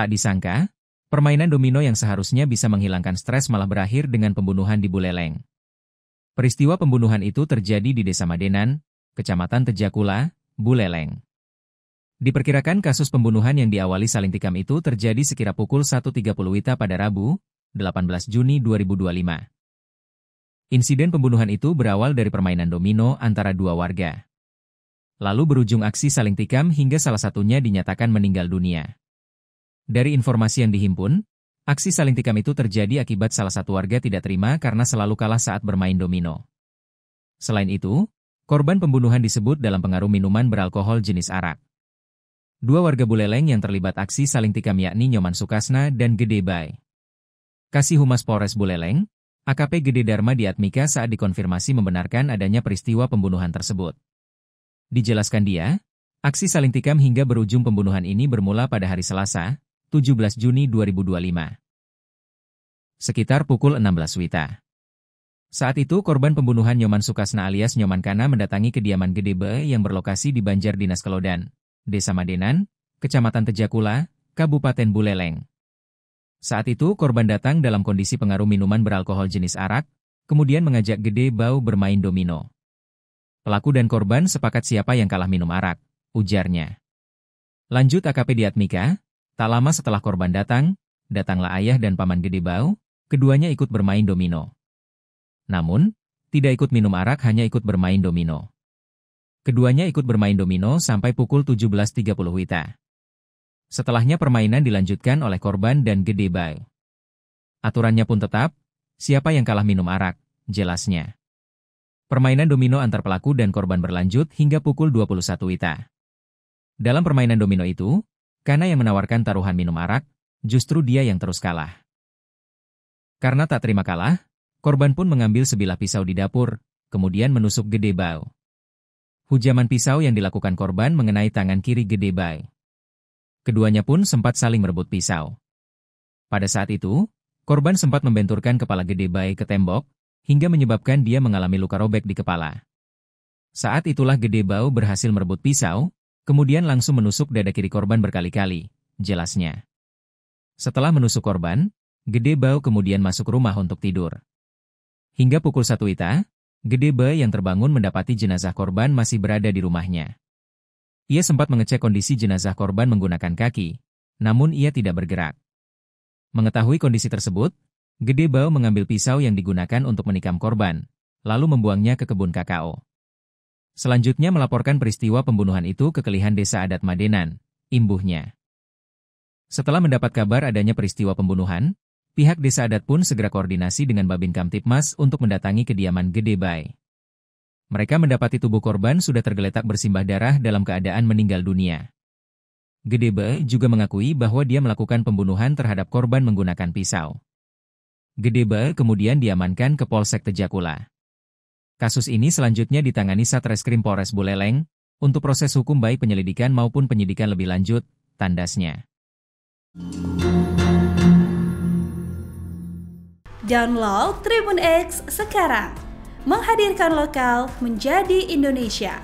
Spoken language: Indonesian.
Tak disangka, permainan domino yang seharusnya bisa menghilangkan stres malah berakhir dengan pembunuhan di Buleleng. Peristiwa pembunuhan itu terjadi di Desa Madenan, Kecamatan Tejakula, Buleleng. Diperkirakan kasus pembunuhan yang diawali saling tikam itu terjadi sekira pukul 1.30 WITA pada Rabu, 18 Juni 2025. Insiden pembunuhan itu berawal dari permainan domino antara dua warga. Lalu berujung aksi saling tikam hingga salah satunya dinyatakan meninggal dunia. Dari informasi yang dihimpun, aksi saling tikam itu terjadi akibat salah satu warga tidak terima karena selalu kalah saat bermain domino. Selain itu, korban pembunuhan disebut dalam pengaruh minuman beralkohol jenis arak. Dua warga Buleleng yang terlibat aksi saling tikam yakni Nyoman Sukasna dan Gede Bay. Kasih Humas Polres Buleleng, AKP Gede Dharma Diatmika saat dikonfirmasi membenarkan adanya peristiwa pembunuhan tersebut. Dijelaskan dia, aksi saling tikam hingga berujung pembunuhan ini bermula pada hari Selasa, 17 Juni 2025. Sekitar pukul 16 WITA. Saat itu korban pembunuhan Nyoman Sukasna alias Nyoman Kana mendatangi kediaman Gede Bay yang berlokasi di Banjar Dinas Kelodan, Desa Madenan, Kecamatan Tejakula, Kabupaten Buleleng. Saat itu korban datang dalam kondisi pengaruh minuman beralkohol jenis arak, kemudian mengajak Gede Bay bermain domino. Pelaku dan korban sepakat siapa yang kalah minum arak, ujarnya. Lanjut AKP Diatmika, tak lama setelah korban datanglah ayah dan paman Gede Bay, keduanya ikut bermain domino. Namun, tidak ikut minum arak, hanya ikut bermain domino. Keduanya ikut bermain domino sampai pukul 17.30 WITA. Setelahnya permainan dilanjutkan oleh korban dan Gede Bay. Aturannya pun tetap, siapa yang kalah minum arak, jelasnya. Permainan domino antar pelaku dan korban berlanjut hingga pukul 21 WITA. Dalam permainan domino itu, Kana yang menawarkan taruhan minum arak, justru dia yang terus kalah. Karena tak terima kalah, korban pun mengambil sebilah pisau di dapur, kemudian menusuk Gede Bay. Hujaman pisau yang dilakukan korban mengenai tangan kiri Gede Bay. Keduanya pun sempat saling merebut pisau. Pada saat itu, korban sempat membenturkan kepala Gede Bay ke tembok, hingga menyebabkan dia mengalami luka robek di kepala. Saat itulah Gede Bay berhasil merebut pisau, kemudian langsung menusuk dada kiri korban berkali-kali, jelasnya. Setelah menusuk korban, Gede Bay kemudian masuk rumah untuk tidur. Hingga pukul 1 WITA, Gede Bay yang terbangun mendapati jenazah korban masih berada di rumahnya. Ia sempat mengecek kondisi jenazah korban menggunakan kaki, namun ia tidak bergerak. Mengetahui kondisi tersebut, Gede Bay mengambil pisau yang digunakan untuk menikam korban, lalu membuangnya ke kebun kakao. Selanjutnya melaporkan peristiwa pembunuhan itu ke Kelihan Desa Adat Madenan, imbuhnya. Setelah mendapat kabar adanya peristiwa pembunuhan, pihak Desa Adat pun segera koordinasi dengan Babin Kamtipmas untuk mendatangi kediaman Gede Bay. Mereka mendapati tubuh korban sudah tergeletak bersimbah darah dalam keadaan meninggal dunia. Gede Bay juga mengakui bahwa dia melakukan pembunuhan terhadap korban menggunakan pisau. Gede Bay kemudian diamankan ke Polsek Tejakula. Kasus ini selanjutnya ditangani Satreskrim Polres Buleleng untuk proses hukum baik penyelidikan maupun penyidikan lebih lanjut, tandasnya. Download Tribun X sekarang. Menghadirkan lokal menjadi Indonesia.